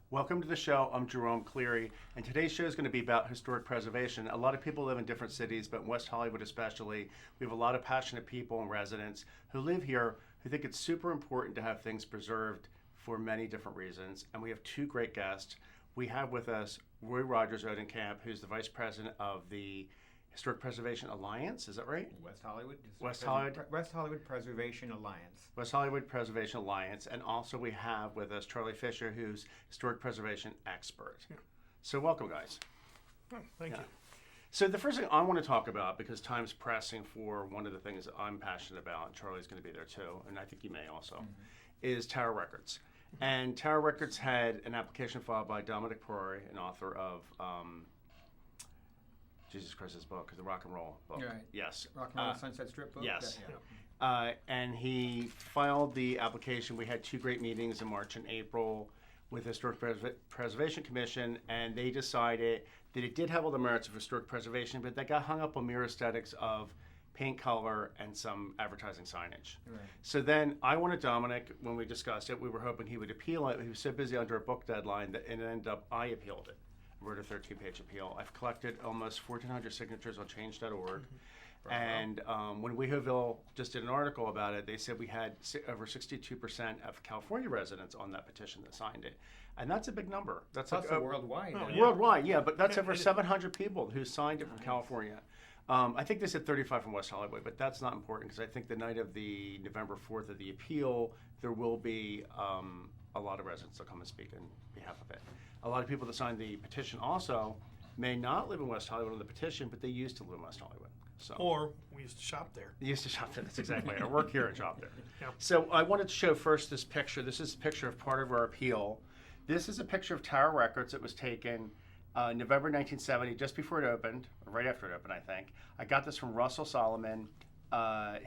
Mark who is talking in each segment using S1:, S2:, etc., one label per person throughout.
S1: Welcome to the show. I'm Jerome Cleary, and today's show is going to be about historic preservation. A lot of people live in different cities, but in West Hollywood especially, we have a lot of passionate people and residents who live here who think it's super important to have things preserved for many different reasons. And we have two great guests. We have with us Roy Rogers Oldenkamp, who's the Vice President of the Historic Preservation Alliance. Is that right?
S2: West Hollywood.
S1: West Hollywood.
S2: West Hollywood Preservation Alliance.
S1: West Hollywood Preservation Alliance. And also we have with us Charlie Fisher, who's historic preservation expert. Yeah. So welcome, guys.
S3: Oh, thank you.
S1: So the first thing I want to talk about, because time's pressing for one of the things that I'm passionate about, and Charlie's going to be there too, and I think you may also, is Tower Records. And Tower Records had an application filed by Dominic Prori, an author of Jesus Christ's book, the rock and roll book.
S2: Right.
S1: Yes.
S2: Rock and Roll Sunset Strip book?
S1: Yes.
S2: Yeah.
S1: And he filed the application. We had two great meetings in March and April with the Historic Preservation Commission, and they decided that it did have all the merits of historic preservation, but they got hung up on mere aesthetics of paint color and some advertising signage.
S2: Right.
S1: So then I wanted Dominic, when we discussed it, we were hoping he would appeal it. He was so busy under a book deadline that it ended up I appealed it. Wrote a 13-page appeal. I've collected almost 1,400 signatures on change.org. And when WeHoville just did an article about it, they said we had over 62% of California residents on that petition that signed it. And that's a big number. That's
S2: Plus worldwide.
S1: Worldwide, yeah, but that's over 700 people who signed it from California. I think they said 35 from West Hollywood, but that's not important because I think the night of the November 4th of the appeal, there will be a lot of residents that come and speak on behalf of it. A lot of people that signed the petition also may not live in West Hollywood on the petition, but they used to live in West Hollywood. So.
S3: Or we used to shop there.
S1: They used to shop there. That's exactly right. I work here and shop there.
S3: Yeah.
S1: So I wanted to show first this picture. This is a picture of part of our appeal. This is a picture of Tower Records that was taken November 1970, just before it opened, or right after it opened, I think. I got this from Russell Solomon,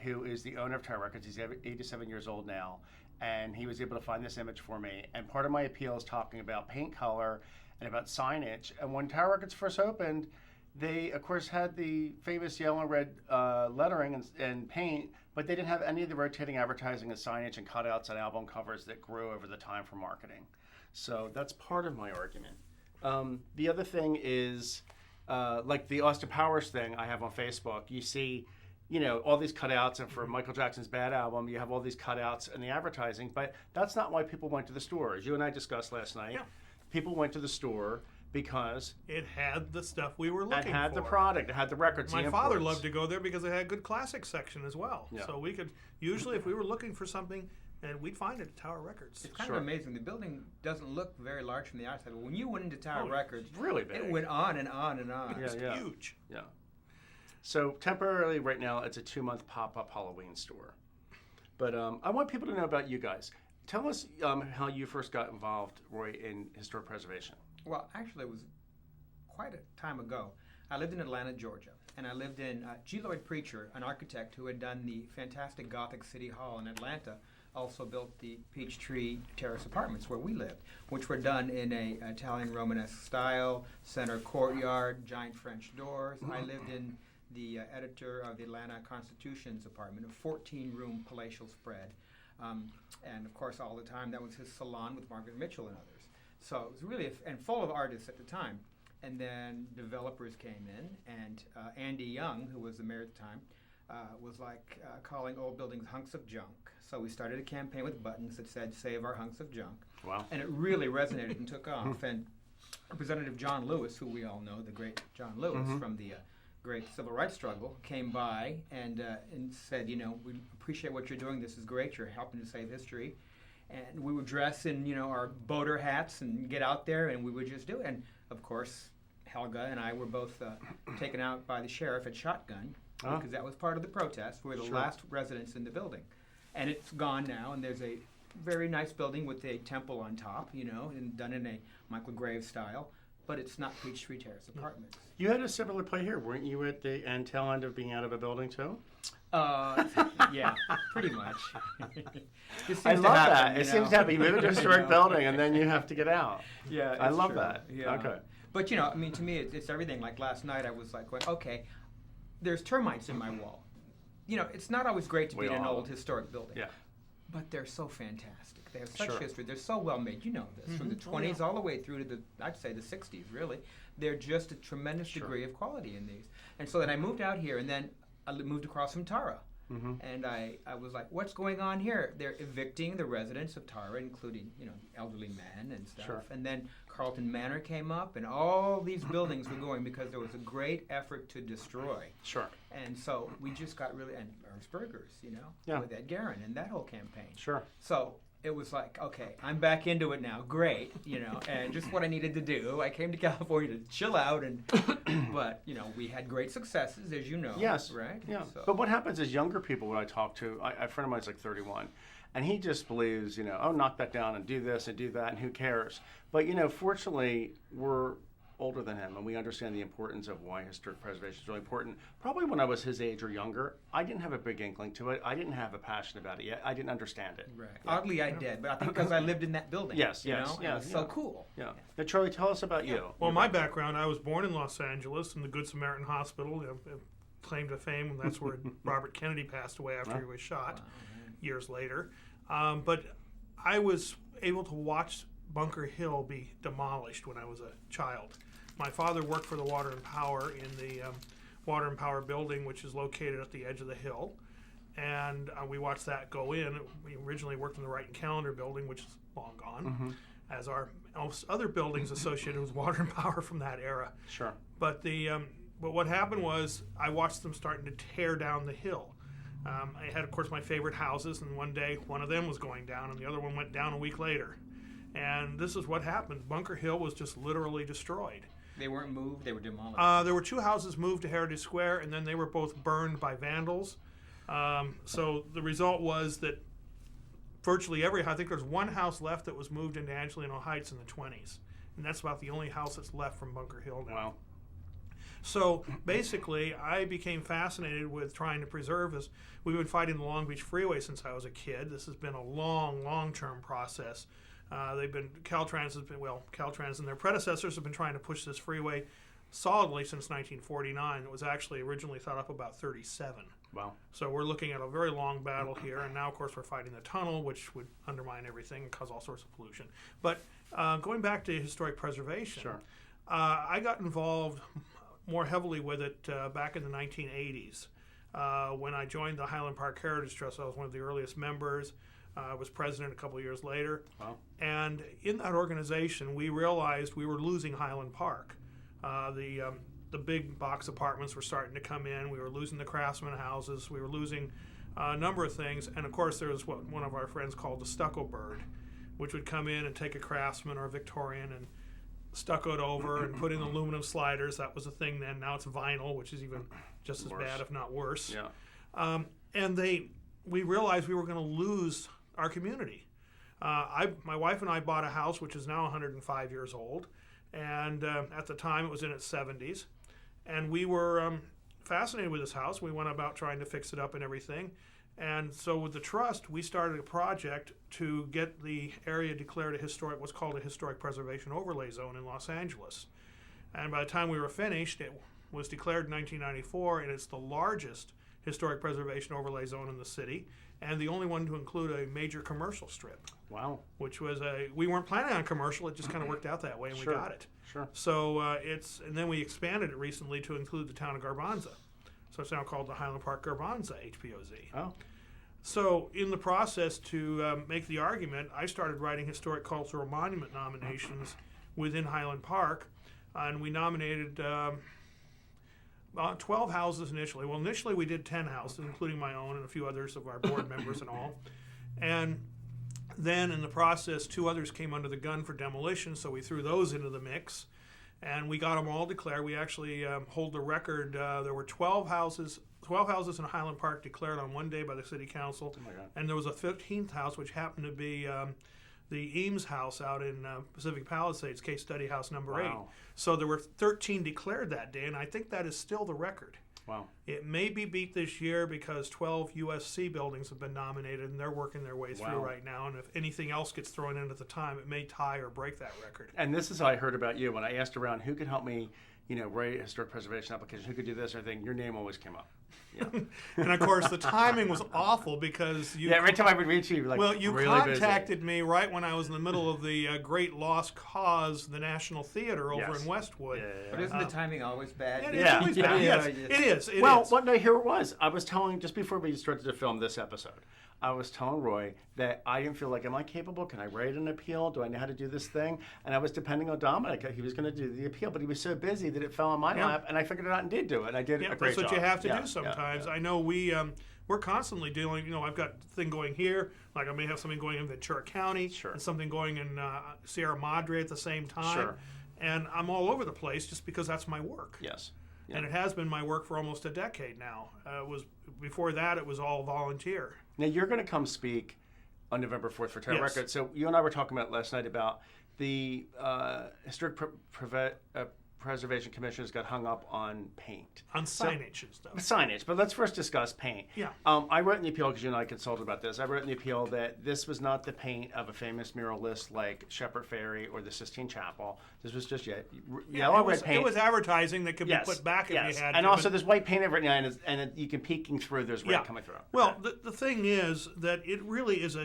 S1: who is the owner of Tower Records. He's 87 years old now, and he was able to find this image for me. And part of my appeal is talking about paint color and about signage. And when Tower Records first opened, they, of course, had the famous yellow and red lettering and paint, but they didn't have any of the rotating advertising and signage and cutouts and album covers that grew over the time for marketing. So that's part of my argument. The other thing is, like the Austin Powers thing I have on Facebook, you see, all these cutouts, and for Michael Jackson's Bad album, you have all these cutouts and the advertising, but that's not why people went to the store. As you and I discussed last night, people went to the store because
S3: it had the stuff we were looking for.
S1: It had the product. It had the records.
S3: My father loved to go there because it had a good classic section as well.
S1: Yeah.
S3: So we could, usually if we were looking for something, and we'd find it at Tower Records.
S2: It's kind of amazing. The building doesn't look very large from the outside, but when you went into Tower Records,
S1: it's really big.
S2: It went on and on and on.
S3: It's huge.
S1: Yeah. So temporarily right now, it's a 2-month pop-up Halloween store. But I want people to know about you guys. Tell us how you first got involved, Roy, in historic preservation.
S2: Well, actually, it was quite a time ago. I lived in Atlanta, Georgia, and I lived in G. Lloyd Preacher, an architect who had done the fantastic Gothic City Hall in Atlanta, also built the Peachtree Terrace apartments where we lived, which were done in a Italian Romanesque style, center courtyard, giant French doors. I lived in the editor of the Atlanta Constitution's apartment, a 14-room palatial spread. And of course, all the time, that was his salon with Margaret Mitchell and others. So it was really, and full of artists at the time. And then developers came in, and Andy Young, who was the mayor at the time, was like calling old buildings hunks of junk. So we started a campaign with buttons that said, "Save our hunks of junk."
S1: Wow.
S2: And it really resonated and took off. And Representative John Lewis, who we all know, the great John Lewis from the great civil rights struggle, came by and said, we appreciate what you're doing. This is great. You're helping to save history. And we would dress in, our boater hats and get out there, and we would just do it. And, of course, Helga and I were both taken out by the sheriff at shotgun because that was part of the protest. We were the last residents in the building. And it's gone now, and there's a very nice building with a temple on top, and done in a Michael Graves style. But it's not Peachtree Terrace Apartments.
S1: You had a similar play here, weren't you, at the tail end of being out of a building, too?
S2: Yeah, pretty much.
S1: I love that. It seems to happen. You move into a historic building, and then you have to get out.
S2: Yeah,
S1: I love that.
S2: Yeah.
S1: Okay.
S2: But, to me, it's everything. Like last night, I was like, okay, there's termites in my wall. It's not always great to be in an old historic building.
S1: Yeah.
S2: But they're so fantastic. They have such
S1: Sure.
S2: history. They're so well made. You know this. From the 20s all the way through to I'd say the 60s, really. They're just a tremendous
S1: Sure.
S2: degree of quality in these. And so then I moved out here, and then I moved across from Tara. And I was like, what's going on here? They're evicting the residents of Tara, including, elderly men and stuff.
S1: Sure.
S2: And then Carlton Manor came up, and all these buildings were going because there was a great effort to destroy.
S1: Sure.
S2: And so we just got really, and Ernst Burgers,
S1: Yeah.
S2: with Ed Guerin and that whole campaign.
S1: Sure.
S2: So it was like, okay, I'm back into it now. Great, and just what I needed to do. I came to California to chill out, but we had great successes, as you know.
S1: Yes.
S2: Right.
S1: Yeah.
S2: So,
S1: But what happens is younger people, when I talk to, a friend of mine's like 31, and he just believes, oh, knock that down and do this and do that, and who cares? But fortunately, we're older than him, and we understand the importance of why historic preservation is really important. Probably when I was his age or younger, I didn't have a big inkling to it. I didn't have a passion about it yet. I didn't understand it.
S2: right. Oddly, I did, but I think because I lived in that building.
S1: Yes,
S2: you
S1: yes,
S2: know?
S1: yeah,
S2: It was so
S1: yeah.
S2: cool.
S1: Yeah. Now, Charlie, tell us about you.
S3: Well, my background, I was born in Los Angeles in the Good Samaritan Hospital, claim to fame. That's where Robert Kennedy passed away after he was shot years later. But I was able to watch Bunker Hill be demolished when I was a child. My father worked for the Water and Power in the Water and Power building, which is located at the edge of the hill. And we watched that go in. We originally worked in the Wright and Callender building, which is long gone, as are most other buildings associated with Water and Power from that era.
S1: Sure.
S3: But but what happened was I watched them starting to tear down the hill. I had, of course, my favorite houses, and one day one of them was going down, and the other one went down a week later. And this is what happened. Bunker Hill was just literally destroyed.
S2: They weren't moved; they were demolished.
S3: There were two houses moved to Heritage Square, and then they were both burned by vandals. So the result was that virtually I think there's one house left that was moved into Angelino Heights in the 20s. And that's about the only house that's left from Bunker Hill now.
S1: Wow.
S3: So basically, I became fascinated with trying to preserve this. We've been fighting the Long Beach Freeway since I was a kid. This has been a long-term process. Caltrans and their predecessors have been trying to push this freeway solidly since 1949. It was actually originally thought up about 37.
S1: Wow.
S3: So we're looking at a very long battle here, and now, of course, we're fighting the tunnel, which would undermine everything and cause all sorts of pollution. But going back to historic preservation,
S1: Sure.
S3: I got involved more heavily with it back in the 1980s. When I joined the Highland Park Heritage Trust, I was one of the earliest members. I was president a couple of years later.
S1: Wow.
S3: And in that organization, we realized we were losing Highland Park. The big box apartments were starting to come in. We were losing the craftsman houses. We were losing a number of things. And of course, there was what one of our friends called the stucco bird, which would come in and take a craftsman or a Victorian and stucco it over and put in aluminum sliders. That was a thing then. Now it's vinyl, which is even just as
S1: Worse.
S3: bad, if not worse.
S1: Yeah.
S3: And we realized we were going to lose our community. My wife and I bought a house which is now 105 years old, and at the time it was in its 70s. And we were fascinated with this house. We went about trying to fix it up and everything. And so with the trust, we started a project to get the area declared what's called a historic preservation overlay zone in Los Angeles. And by the time we were finished, it was declared in 1994, and it's the largest historic preservation overlay zone in the city, and the only one to include a major commercial strip.
S1: Wow.
S3: Which was we weren't planning on commercial, it just kind of worked out that way, and
S1: Sure.
S3: we got it.
S1: Sure.
S3: So and then we expanded it recently to include the town of Garbanza. So it's now called the Highland Park Garbanza HPOZ.
S1: Oh.
S3: So in the process to make the argument, I started writing historic cultural monument nominations within Highland Park, and we nominated 12 houses initially. Well, initially we did 10 houses, including my own and a few others of our board members and all. And then in the process, 2 others came under the gun for demolition, so we threw those into the mix. And we got them all declared. We actually hold the record. There were 12 houses in Highland Park declared on one day by the city council.
S1: Oh my God.
S3: And there was a 15th house, which happened to be the Eames house out in Pacific Palisades, Case Study House number 8.
S1: Wow.
S3: So there were 13 declared that day, and I think that is still the record.
S1: Wow.
S3: It may be beat this year because 12 USC buildings have been nominated, and they're working their way through
S1: Wow.
S3: right now. And if anything else gets thrown in at the time, it may tie or break that record.
S1: And this is how I heard about you when I asked around who could help me, write a historic preservation application, who could do this or anything, your name always came up. Yeah.
S3: And of course, the timing was awful because you.
S1: Yeah, every time I would reach you, like,
S3: Well, you
S1: really
S3: contacted
S1: busy.
S3: me right when I was in the middle of the great lost cause, the National Theater over
S1: Yes.
S3: in Westwood.
S1: Yeah.
S2: But isn't the timing always bad?
S3: It is
S1: Yeah.
S3: always
S1: Yeah.
S3: bad.
S2: Yeah.
S3: Yes, it is. It
S1: Well,
S3: is.
S1: one day here it was. I was telling, just before we started to film this episode, I was telling Roy that I didn't feel like, am I capable? Can I write an appeal? Do I know how to do this thing? And I was depending on Dominic. He was going to do the appeal, but he was so busy that it fell on my
S3: Yeah.
S1: lap, and I figured it out and did do it. And I did
S3: Yeah,
S1: a great
S3: that's what
S1: job.
S3: you have to
S1: Yeah,
S3: do sometimes.
S1: yeah.
S3: I know we're constantly dealing. I've got a thing going here, like I may have something going in Ventura County,
S1: Sure.
S3: and something going in Sierra Madre at the same time.
S1: Sure.
S3: And I'm all over the place just because that's my work.
S1: Yes. Yeah.
S3: And it has been my work for almost a decade now. Before that, it was all volunteer.
S1: Now, you're going to come speak on November 4th for Tower
S3: Yes.
S1: Records. So you and I were talking about last night about the Historic Preservation Commission has got hung up on paint.
S3: On signage and stuff.
S1: Signage, but let's first discuss paint.
S3: Yeah.
S1: I wrote in the appeal, because you and I consulted about this, I wrote in the appeal that this was not the paint of a famous muralist like Shepherd Ferry or the Sistine Chapel. This was just yellow red paint.
S3: It was advertising that could
S1: Yes,
S3: be put back if
S1: yes.
S3: you had
S1: and
S3: to.
S1: also
S3: but-
S1: there's white paint over it now, and you can peeking through, there's red
S3: Yeah.
S1: coming through.
S3: Well, the thing is that it really is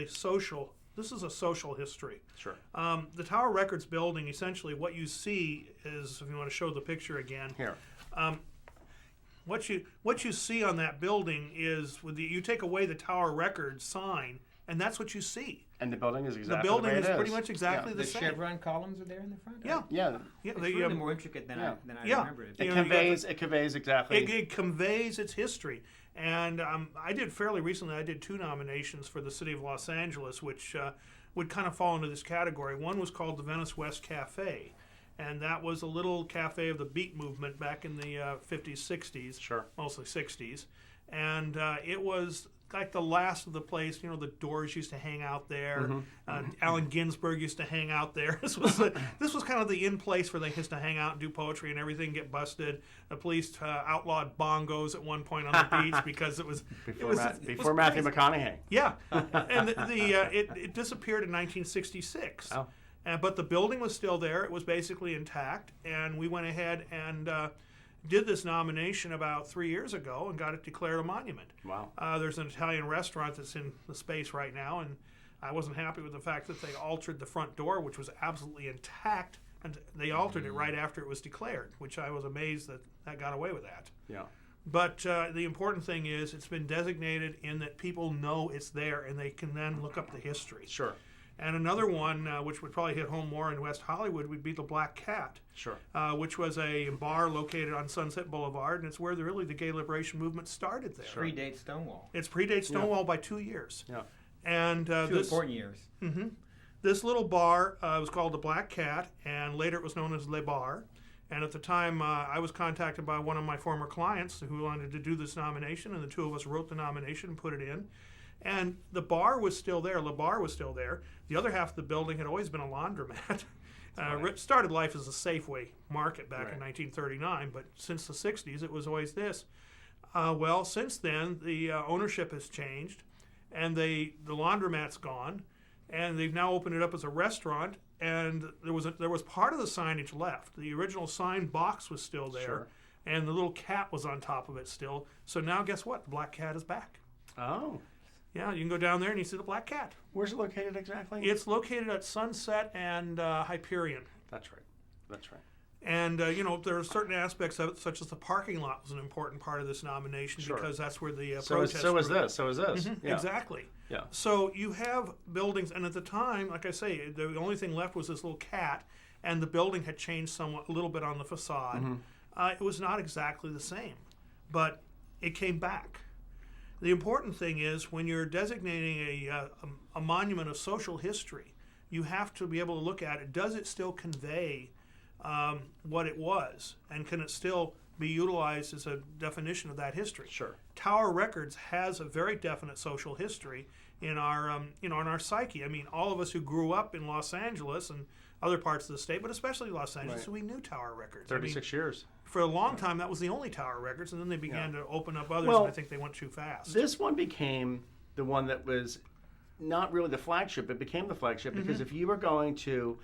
S3: this is a social history.
S1: Sure.
S3: The Tower Records building, essentially, what you see is, if you want to show the picture again,
S1: Here.
S3: what you see on that building is you take away the Tower Records sign, and that's what you see.
S1: And the building is
S3: The
S1: exactly
S3: building
S1: the way
S3: is
S1: it
S3: pretty much exactly
S2: The
S3: the same.
S2: chevron columns are there in the front?
S3: Yeah.
S1: Yeah.
S3: Yeah,
S2: It's
S3: the,
S2: really more intricate than I
S3: yeah.
S2: remembered it.
S1: It
S3: You know, you got
S1: conveys exactly.
S3: it conveys its history. And I did fairly recently, I did 2 nominations for the city of Los Angeles, which would kind of fall into this category. One was called the Venice West Cafe, and that was a little cafe of the beat movement back in the 50s, 60s,
S1: Sure.
S3: mostly 60s. And it was like the last of the place. The Doors used to hang out there. Allen Ginsberg used to hang out there. This was kind of the in place where they used to hang out and do poetry and everything get busted. The police outlawed bongos at one point on the beach because it was
S1: Before Matthew
S3: crazy.
S1: McConaughey.
S3: Yeah, and it disappeared in 1966.
S1: Oh.
S3: But the building was still there. It was basically intact, and we went ahead and did this nomination about 3 years ago and got it declared a monument.
S1: Wow.
S3: There's an Italian restaurant that's in the space right now, and I wasn't happy with the fact that they altered the front door, which was absolutely intact, and they altered it right after it was declared, which I was amazed that got away with that.
S1: Yeah.
S3: But the important thing is it's been designated in that people know it's there, and they can then look up the history.
S1: Sure.
S3: And another one, which would probably hit home more in West Hollywood, would be the Black Cat,
S1: Sure.
S3: which was a bar located on Sunset Boulevard, and it's where the gay liberation movement started there.
S2: Predates Stonewall.
S3: It's predates Stonewall by 2 years.
S1: Yeah.
S3: And
S2: 2
S3: this
S2: important years.
S3: this little bar was called the Black Cat, and later it was known as Le Bar. And at the time, I was contacted by one of my former clients who wanted to do this nomination, and the 2 of us wrote the nomination and put it in. And the bar was still there. Le Bar was still there. The other half of the building had always been a laundromat. It started life as a Safeway market back in 1939, but since the 60s, it was always this. Well, since then, the ownership has changed, and the laundromat's gone, and they've now opened it up as a restaurant. And there was part of the signage left. The original sign box was still there,
S1: Sure.
S3: and the little cat was on top of it still. So now, guess what? The Black Cat is back.
S1: Oh.
S3: Yeah, you can go down there and you see the Black Cat.
S1: Where's it located exactly?
S3: It's located at Sunset and Hyperion.
S1: That's right. That's right.
S3: And, there are certain aspects of it, such as the parking lot was an important part of this nomination
S1: Sure.
S3: because that's where the
S1: So
S3: protest
S1: is
S3: group-
S1: this. So is this. Yeah.
S3: Exactly.
S1: Yeah.
S3: So you have buildings, and at the time, like I say, the only thing left was this little cat, and the building had changed a little bit on the facade. It was not exactly the same, but it came back. The important thing is when you're designating a monument of social history, you have to be able to look at it. Does it still convey what it was, and can it still be utilized as a definition of that history?
S1: Sure.
S3: Tower Records has a very definite social history in our in our psyche. I mean, all of us who grew up in Los Angeles and other parts of the state, but especially Los Angeles,
S1: Right.
S3: we knew Tower Records.
S1: 36 years.
S3: For a long time, that was the only Tower Records, and then they began to open up others,
S1: Well,
S3: and I think they went too fast.
S1: This one became the one that was not really the flagship. It became the flagship because if you were going to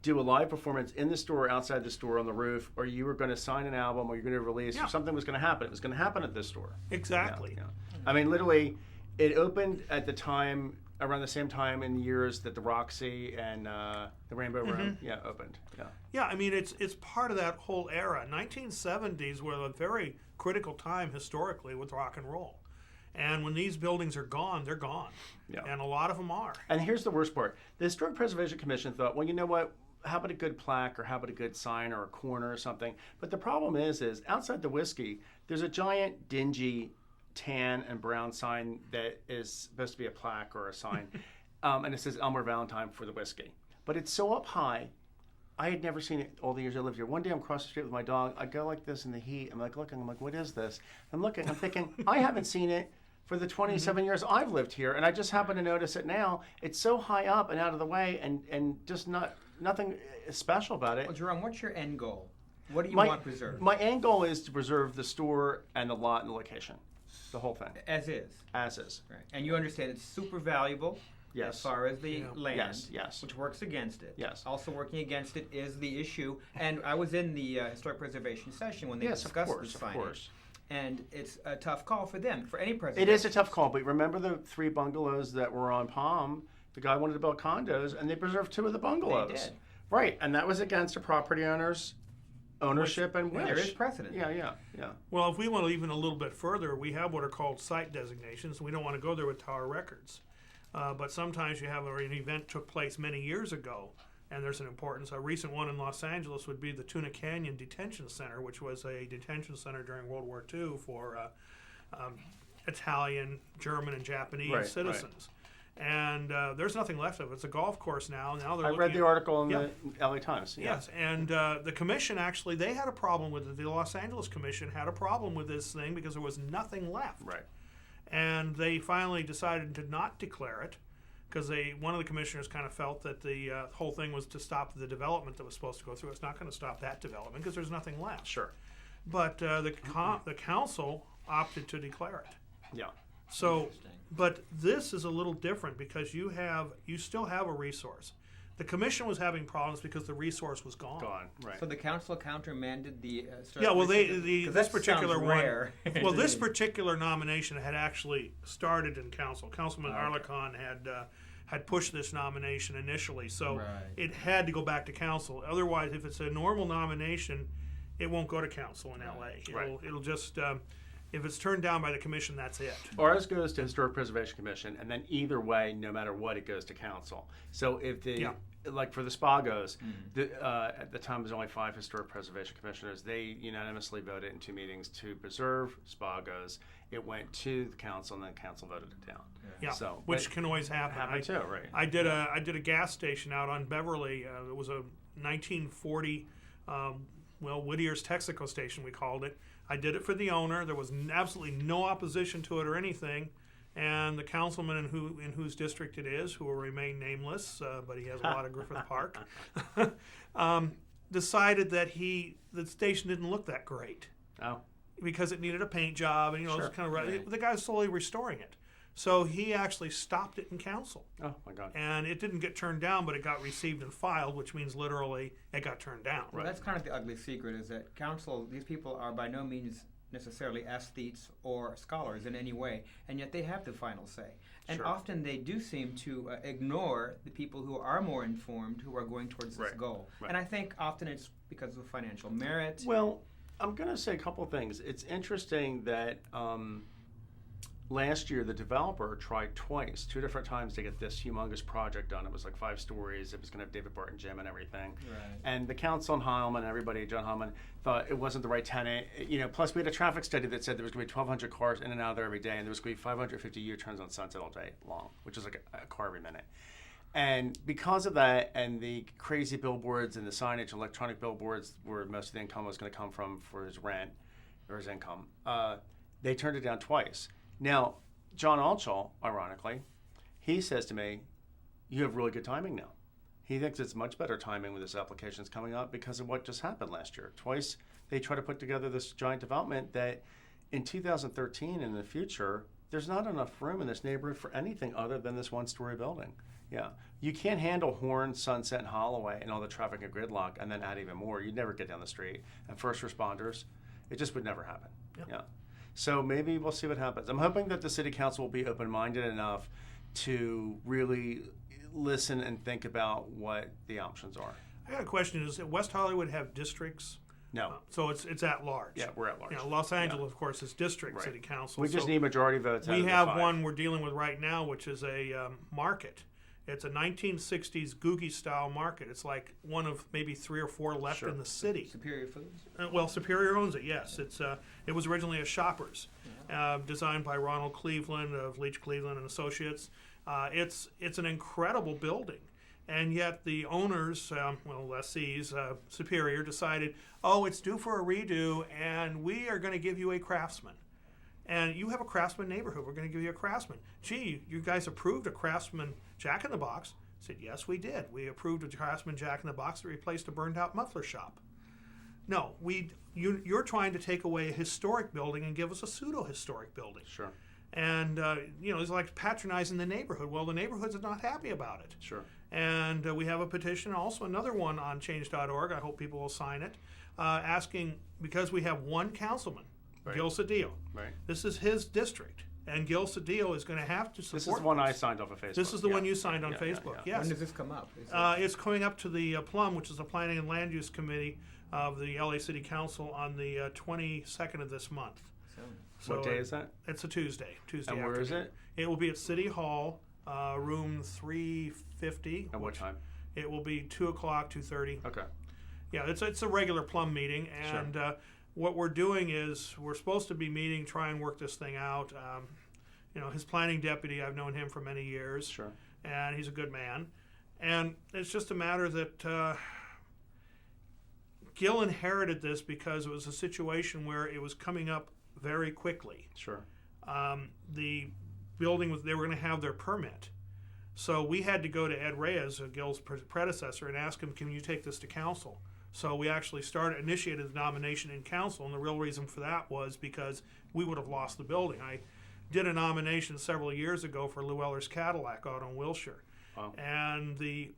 S1: do a live performance in the store, outside the store, on the roof, or you were going to sign an album, or you're going to release, or something was going to happen. It was going to happen at this store.
S3: Exactly.
S1: Yeah. I mean, literally, it opened at the time, around the same time in the years that the Roxy and the Rainbow Room opened. Yeah.
S3: Yeah, I mean, it's part of that whole era. 1970s were a very critical time historically with rock and roll. And when these buildings are gone, they're gone.
S1: Yeah.
S3: And a lot of them are.
S1: And here's the worst part. The Historic Preservation Commission thought, well, you know what? How about a good plaque, or how about a good sign, or a corner or something? But the problem is outside the whiskey, there's a giant, dingy tan and brown sign that is supposed to be a plaque or a sign. And it says Elmer Valentine for the whiskey. But it's so up high, I had never seen it all the years I lived here. One day I'm across the street with my dog. I go like this in the heat. I'm like looking. I'm like, what is this? I'm looking. I'm thinking, I haven't seen it for the 27 years I've lived here, and I just happen to notice it now. It's so high up and out of the way, and just nothing special about it.
S2: Well, Jerome, what's your end goal? What do you want preserved?
S1: My end goal is to preserve the store and the lot and the location, the whole thing.
S2: As is.
S1: As is.
S2: Right. And you understand it's super valuable.
S1: Yes.
S2: As far as the land,
S1: yes,
S2: which works against it.
S1: Yes.
S2: Also working against it is the issue. And I was in the historic preservation session when they discussed this finding.
S1: Of course.
S2: And it's a tough call for them, for any president.
S1: It is a tough call, but remember the 3 bungalows that were on Palm? The guy wanted to build condos, and they preserved 2 of the bungalows.
S2: They did.
S1: Right, and that was against a property owner's ownership and wish.
S2: There is precedent.
S1: Yeah.
S3: Well, if we want to even a little bit further, we have what are called site designations. We don't want to go there with Tower Records. But sometimes you have an event took place many years ago, and there's an importance. A recent one in Los Angeles would be the Tuna Canyon Detention Center, which was a detention center during World War II for Italian, German, and Japanese citizens. Right. And there's nothing left of it. It's a golf course now.
S1: I read the article in the LA Times. Yeah.
S3: Yes, and the commission actually, they had a problem with it. The Los Angeles Commission had a problem with this thing because there was nothing left.
S1: Right.
S3: And they finally decided to not declare it because one of the commissioners kind of felt that the whole thing was to stop the development that was supposed to go through. It's not going to stop that development because there's nothing left.
S1: Sure.
S3: But the council opted to declare it.
S1: Yeah.
S3: So, but this is a little different because you still have a resource. The commission was having problems because the resource was gone.
S1: Right.
S2: So the council countermanded the.
S3: This particular one.
S2: Rare.
S3: Well, this particular nomination had actually started in council. Councilman Arlecon had pushed this nomination initially, so it had to go back to council. Otherwise, if it's a normal nomination, it won't go to council in LA. It'll just. If it's turned down by the commission, that's it.
S1: Ours goes to Historic Preservation Commission, and then either way, no matter what, it goes to council. So if like for the Spagos, at the time there was only 5 Historic Preservation Commissioners. They unanimously voted in 2 meetings to preserve Spagos. It went to the council, and then council voted it down.
S3: Yeah, so, which can always happen.
S1: Too, right?
S3: I did a gas station out on Beverly. It was a 1940, Whittier's Texaco station, we called it. I did it for the owner. There was absolutely no opposition to it or anything. And the councilman in whose district it is, who will remain nameless, but he has a lot of Griffith Park, decided that the station didn't look that great.
S1: Oh.
S3: Because it needed a paint job, and it was kind of the guy's slowly restoring it. So he actually stopped it in council.
S1: Oh, my God.
S3: And it didn't get turned down, but it got received and filed, which means literally it got turned down.
S2: Well, that's kind of the ugly secret, is that council, these people are by no means necessarily aesthetes or scholars in any way, and yet they have the final say. And often they do seem to ignore the people who are more informed, who are going towards this goal. Right. And I think often it's because of financial merit.
S1: Well, I'm going to say a couple of things. It's interesting that last year the developer tried twice, 2 different times, to get this humongous project done. It was like 5 stories. It was going to have David Barton Gym and everything. Right. And the council and Heilman and everybody, John Heilman, thought it wasn't the right tenant. Plus we had a traffic study that said there was going to be 1,200 cars in and out of there every day, and there was going to be 550 U-turns on Sunset all day long, which is like a car every minute. And because of that, and the crazy billboards and the signage, electronic billboards, where most of the income was going to come from for his rent or his income, they turned it down twice. Now, John Altschul, ironically, he says to me, you have really good timing now. He thinks it's much better timing with this application that's coming up because of what just happened last year. Twice they try to put together this giant development that in 2013 and in the future, there's not enough room in this neighborhood for anything other than this 1-story building. Yeah. You can't handle Horn, Sunset, and Holloway and all the traffic and gridlock and then add even more. You'd never get down the street. And first responders, it just would never happen.
S3: Yep.
S1: Yeah. So maybe we'll see what happens. I'm hoping that the city council will be open-minded enough to really listen and think about what the options are.
S3: I got a question: Does West Hollywood have districts?
S1: No.
S3: So it's at large.
S1: Yeah, we're at large.
S3: You know, Los Angeles, of course, is district
S1: Right.
S3: city council.
S1: We just
S3: so
S1: need majority votes.
S3: we
S1: out of the
S3: have
S1: 5.
S3: one we're dealing with right now, which is a market. It's a 1960s Googie style market. It's like one of maybe 3 or 4 left
S1: Sure.
S3: in the city.
S2: Superior Foods.
S3: Well, Superior owns it. Yes, it was originally a Shoppers, designed by Ronald Cleveland of Leach Cleveland and Associates. It's an incredible building, and yet the owners, lessees, Superior, decided, it's due for a redo, and we are going to give you a Craftsman. And you have a Craftsman neighborhood. We're going to give you a Craftsman. Gee, you guys approved a Craftsman Jack in the Box. I said, yes, we did. We approved a Craftsman Jack in the Box that replaced a burned out muffler shop. No, you're trying to take away a historic building and give us a pseudo-historic building.
S1: Sure.
S3: And, it's like patronizing the neighborhood. Well, the neighborhood's not happy about it.
S1: Sure.
S3: And we have a petition, also another one on change.org. I hope people will sign it, asking, because we have one councilman,
S1: Right.
S3: Gil Cedillo.
S1: Right.
S3: This is his district, and Gil Cedillo is going to have to support
S1: This is the one I signed off of Facebook.
S3: This is the
S1: Yeah.
S3: one you signed on
S1: Yeah,
S3: Facebook.
S1: yeah.
S3: Yes.
S2: When does this come up?
S3: It's coming up to the Plum, which is the Planning and Land Use Committee of the LA City Council on the 22nd of this month.
S1: What day is that?
S3: It's a Tuesday
S1: And where is it?
S3: It will be at City Hall, room 350.
S1: At what time?
S3: It will be 2 o'clock, 2:30.
S1: Okay.
S3: Yeah, it's a regular Plum meeting, and what we're doing is we're supposed to be meeting, try and work this thing out. His planning deputy, I've known him for many years,
S1: Sure.
S3: and he's a good man. And it's just a matter that Gil inherited this because it was a situation where it was coming up very quickly.
S1: Sure.
S3: The building they were going to have their permit. So we had to go to Ed Reyes, Gil's predecessor, and ask him, can you take this to council? So we actually initiated the nomination in council, and the real reason for that was because we would have lost the building. I did a nomination several years ago for Llewellyn's Cadillac out on Wilshire.
S1: Wow.
S3: And the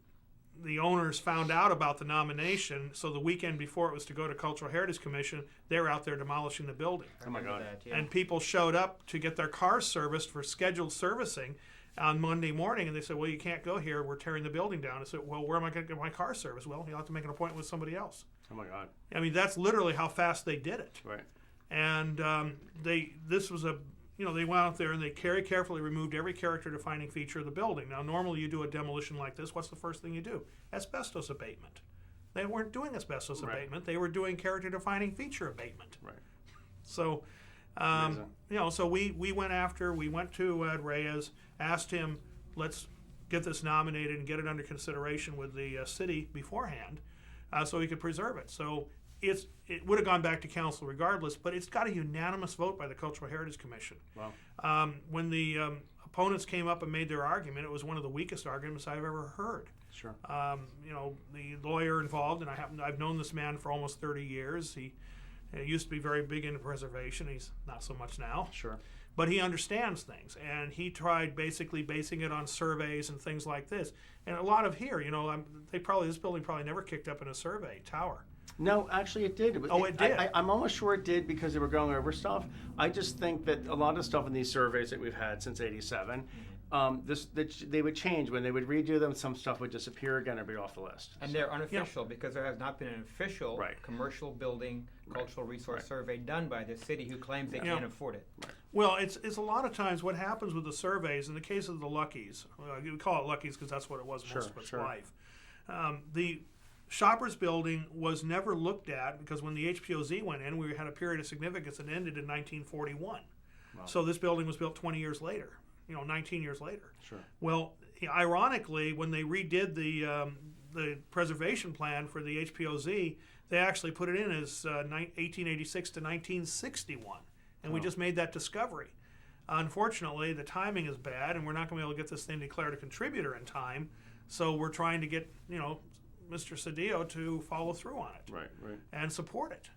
S3: owners found out about the nomination, so the weekend before it was to go to Cultural Heritage Commission, they were out there demolishing the building.
S1: Oh my God.
S3: And people showed up to get their cars serviced for scheduled servicing on Monday morning, and they said, well, you can't go here. We're tearing the building down. I said, well, where am I going to get my car serviced? Well, you'll have to make an appointment with somebody else.
S1: Oh my God.
S3: I mean, that's literally how fast they did it.
S1: Right.
S3: And they went out there and they carefully removed every character-defining feature of the building. Now, normally you do a demolition like this, what's the first thing you do? Asbestos abatement. They weren't doing asbestos
S1: Right.
S3: abatement. They were doing character-defining feature abatement.
S1: Right.
S3: So, so we went to Ed Reyes, asked him, let's get this nominated and get it under consideration with the city beforehand, so we could preserve it. So it would have gone back to council regardless, but it's got a unanimous vote by the Cultural Heritage Commission.
S1: Wow.
S3: When the opponents came up and made their argument, it was one of the weakest arguments I've ever heard.
S1: Sure.
S3: The lawyer involved, and I've known this man for almost 30 years. He used to be very big into preservation. He's not so much now.
S1: Sure.
S3: But he understands things, and he tried basically basing it on surveys and things like this. And a lot of here, this building probably never kicked up in a survey tower.
S1: No, actually it did.
S3: It did?
S1: I'm almost sure it did because they were going over stuff. I just think that a lot of stuff in these surveys that we've had since '87, they would change. When they would redo them, some stuff would disappear again or be off the list.
S2: And they're unofficial because there has not been an official
S1: Right.
S2: commercial building cultural resource survey done by the city who claims they can't afford it.
S3: Well, it's a lot of times what happens with the surveys, in the case of the Luckies, we call it Luckies because that's what it was most of its life. The Shoppers building was never looked at because when the HPOZ went in, we had a period of significance that ended in 1941.
S1: Wow.
S3: So this building was built 20 years later, 19 years later.
S1: Sure.
S3: Well, ironically, when they redid the preservation plan for the HPOZ, they actually put it in as 1886 to 1961, and we just made that discovery. Unfortunately, the timing is bad, and we're not going to be able to get this thing declared a contributor in time. So we're trying to get Mr. Cedillo to follow through on it,
S1: Right.
S3: and support it.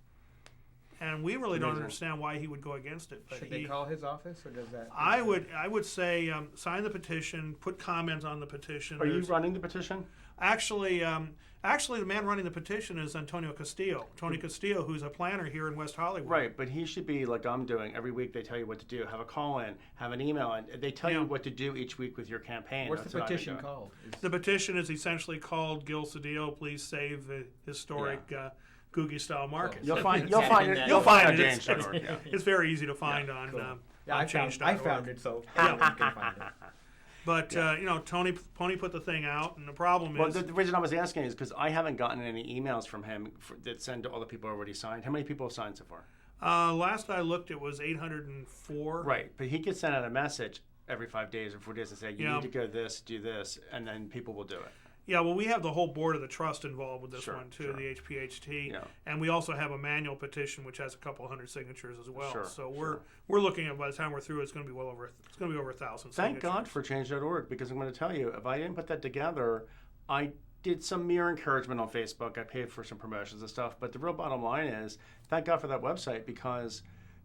S3: and we really don't
S1: Amazing.
S3: understand why he would go against it. But
S2: Should they call his office, or does that?
S3: I would say sign the petition, put comments on the petition.
S1: Are you running the petition?
S3: Actually, the man running the petition is Antonio Castillo. Tony Castillo, who's a planner here in West Hollywood.
S1: Right, but he should be like I'm doing. Every week they tell you what to do. Have a call-in, have an email, and they tell you what to do each week with your campaign.
S2: What's
S1: That's
S2: the
S1: what I've been
S2: petition
S1: doing.
S2: called?
S3: The petition is essentially called Gil Cedillo, please save the historic Googie style market.
S1: You'll find it.
S2: Yeah.
S1: You'll find it.
S3: It's,
S1: Change.org. Yeah.
S3: it's very easy to find on
S2: Yeah,
S3: on
S2: I
S3: change.org.
S2: found it, so anyone can find it.
S3: But Tony put the thing out, and the problem
S1: Well,
S3: is
S1: the reason I was asking is because I haven't gotten any emails from him that send to all the people already signed. How many people have signed so far?
S3: last I looked, it was 804.
S1: Right, but he could send out a message every 5 days or 4 days and say, you need to go this, do this, and then people will do it.
S3: Yeah, well, we have the whole board of the trust involved with this
S1: Sure,
S3: one too,
S1: sure.
S3: the HPHT,
S1: Yeah.
S3: and we also have a manual petition which has a couple hundred signatures as well.
S1: Sure,
S3: so
S1: sure.
S3: we're looking at, by the time we're through, it's going to be over 1,000.
S1: Thank
S3: signatures.
S1: God for Change.org, because I'm going to tell you, if I didn't put that together, I did some mere encouragement on Facebook. I paid for some promotions and stuff, but the real bottom line is, thank God for that website, because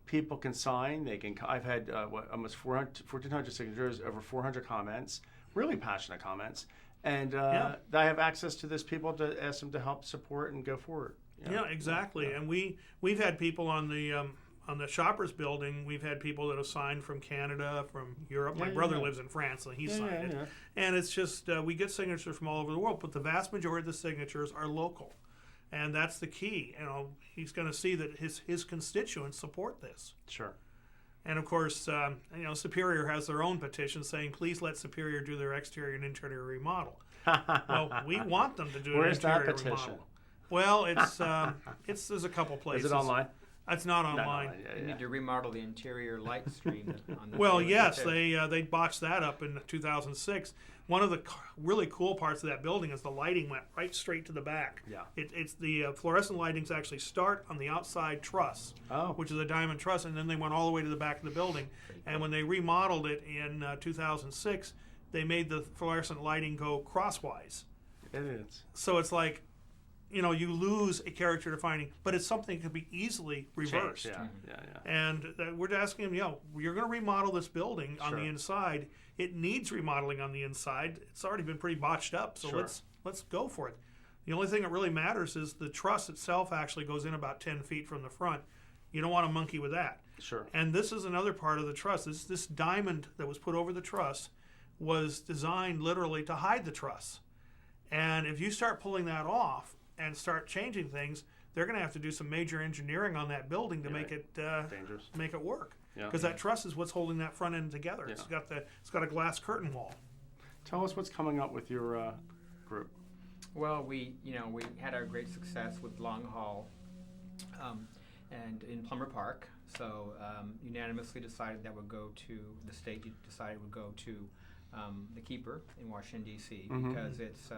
S1: people can sign. They can. I've had almost 1,400 signatures, over 400 comments, really passionate comments, and I have access to these people to ask them to help support and go forward.
S3: Yeah, exactly.
S1: Yeah.
S3: And we've had people on the Shoppers building. We've had people that have signed from Canada, from Europe. My brother lives in France, and he signed it. And it's just we get signatures from all over the world, but the vast majority of the signatures are local, and that's the key. He's going to see that his constituents support this.
S1: Sure.
S3: And of course, Superior has their own petition saying, "Please let Superior do their exterior and interior remodel." Well, we want them to do
S1: Where's
S3: an
S1: that
S3: interior
S1: petition?
S3: remodel. Well, it's there's a couple places.
S1: Is it online?
S3: It's not
S1: Not
S3: online.
S1: Yeah,
S2: You
S1: yeah.
S2: need to remodel the interior light stream on the
S3: Well,
S2: building,
S3: yes,
S2: too.
S3: they botched that up in 2006. One of the really cool parts of that building is the lighting went right straight to the back.
S1: Yeah.
S3: It's the fluorescent lightings actually start on the outside truss, which is a diamond truss, and then they went all the way to the back of the building. And when they remodeled it in 2006, they made the fluorescent lighting go crosswise.
S1: It is.
S3: So it's like, you lose a character defining, but it's something that can be easily reversed.
S1: Change, yeah.
S3: And we're asking them, you're going to remodel this building on the inside. It needs remodeling on the inside. It's already been pretty botched up, so let's go for it. The only thing that really matters is the truss itself actually goes in about 10 feet from the front. You don't want to monkey with that.
S1: Sure.
S3: And this is another part of the truss. This diamond that was put over the truss was designed literally to hide the truss. And if you start pulling that off and start changing things, they're going to have to do some major engineering on that building to make it
S1: Dangerous.
S3: make it work.
S1: Yeah.
S3: Because that truss is what's holding that front end together.
S1: Yeah.
S3: It's got a glass curtain wall.
S1: Tell us what's coming up with your group.
S2: Well, we had our great success with Long Haul, and in Plumber Park. So unanimously decided that would go to the state. Decided would go to the Keeper in Washington D.C. because it's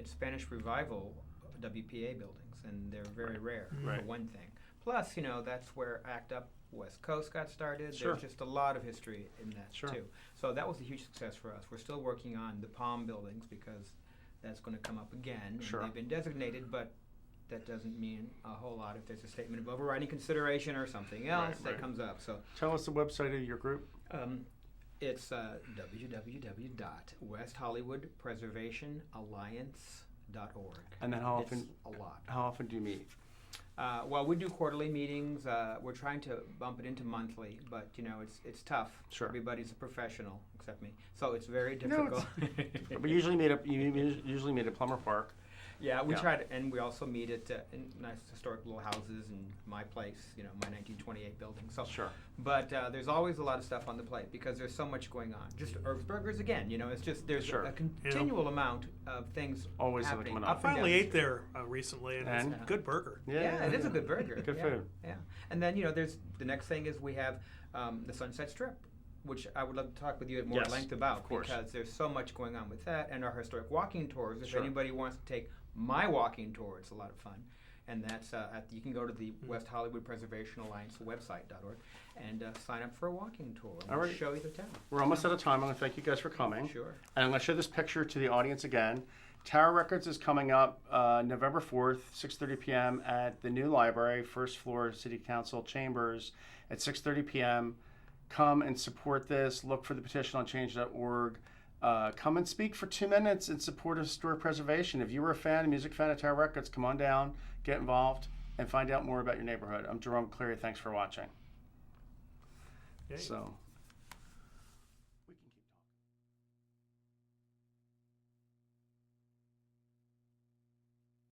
S2: Spanish Revival WPA buildings, and they're very rare for one thing. Plus, that's where ACT UP West Coast got started.
S1: Sure.
S2: There's just a lot of history in that too. So that was a huge success for us. We're still working on the Palm buildings because that's going to come up again.
S1: Sure.
S2: And they've been designated, but that doesn't mean a whole lot if there's a statement of overriding consideration or something else that comes up. So
S1: tell us the website of your group.
S2: it's www.westhollywoodpreservationalliance.org.
S1: And then how
S2: It's
S1: often?
S2: a lot.
S1: How often do you meet?
S2: Well, we do quarterly meetings. We're trying to bump it into monthly, but it's tough.
S1: Sure.
S2: Everybody's a professional except me, so it's very
S1: No,
S2: difficult.
S1: We usually meet at Plumber Park.
S2: Yeah, we try to, and we also meet at in nice historic little houses and my place, my 1928 building. So, but there's always a lot of stuff on the plate because there's so much going on. Just Herb's Burgers again, it's just there's a continual amount of things
S1: Always
S2: happening.
S1: coming
S3: I
S1: up.
S3: finally ate there recently, and it's a good burger.
S2: Yeah, it is a good burger.
S1: Good food.
S2: Yeah, and then there's the next thing is we have the Sunset Strip, which I would love to talk with you at more length about because there's so much going on with that, and our historic walking tours. If anybody wants to take my walking tour, it's a lot of fun, and that's you can go to the West Hollywood Preservation Alliance website.org and sign up for a walking tour. And we'll show you the town.
S1: We're almost out of time. I want to thank you guys for coming.
S2: Sure.
S1: And I'm going to show this picture to the audience again. Tower Records is coming up November 4th, 6:30 p.m. at the new library, first floor, City Council chambers at 6:30 p.m. Come and support this. Look for the petition on change.org. Come and speak for 2 minutes in support of historic preservation. If you were a fan, a music fan of Tower Records, come on down, get involved, and find out more about your neighborhood. I'm Jerome Cleary. Thanks for watching.
S3: Okay.
S1: So.